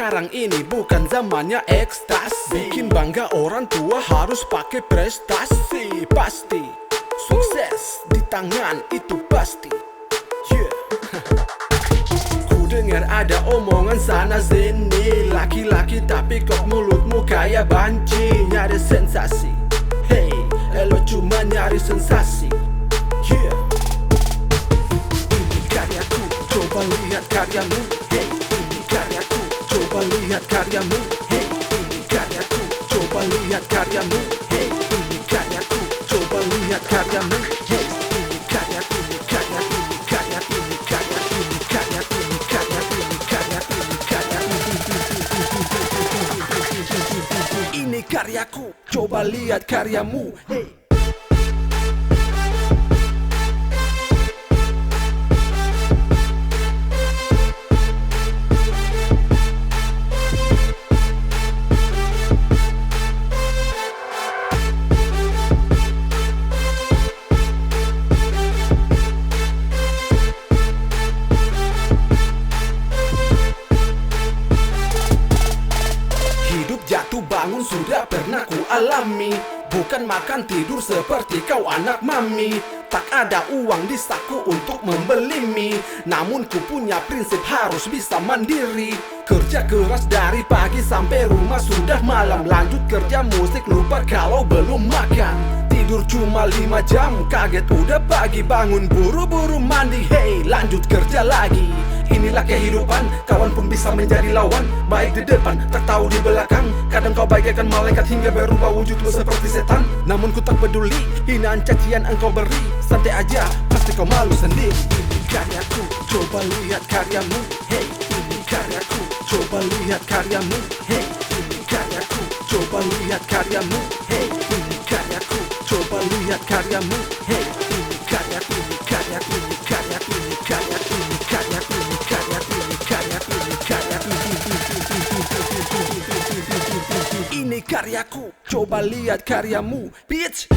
sekarang ini bukan zamannya ekstasi. Bikin bangga orang tua harus pakai prestasi. Pasti sukses di tangan itu pasti. Yeah. Ku dengar ada omongan sana sini, laki-laki tapi kok mulutmu kayak banci. Nyari sensasi, hey, elo cuma nyari sensasi. Yeah. Ini karyaku, coba lihat karyamu. Hey, ini karyaku, coba lihat karyamu. Hey, ini karyaku, coba lihat karyamu. Hey, ini karyaku, coba lihat karyamu. Hey, ini karyaku, ini karyaku, ini karyaku, ini karyaku, ini karyaku, ini karyaku, ini karyaku, ini karyaku. Ini karyaku, coba lihat karyamu. Hey. Jatuh bangun sudah pernah ku alami. Bukan makan tidur seperti kau anak mami. Tak ada uang di saku untuk membeli mie, namun ku punya prinsip harus bisa mandiri. Kerja keras dari pagi sampai rumah sudah malam. Lanjut kerja musik lupa kalau belum makan. Tidur cuma 5 jam, kaget udah pagi. Bangun buru-buru mandi, hey lanjut kerja lagi. Inilah kehidupan, kawan pun bisa menjadi lawan. Baik di depan, tak tahu di belakang. Kadang kau bagaikan malaikat hingga berubah wujudmu seperti setan. Namun ku tak peduli, hinaan cacian engkau beri. Santai aja, pasti kau malu sendiri. Ini karyaku, coba lihat karyamu. Hey, ini karyaku, coba lihat karyamu. Hey, ini karyaku, coba lihat karyamu. Hey, ini karyaku, coba lihat karyamu. Hey, ini karyaku, ini karyaku, ini karyaku, ini karyaku, ini karyaku, ini karyaku, ini karyaku, ini karyaku. Ini karyaku, coba lihat karyamu, bitch.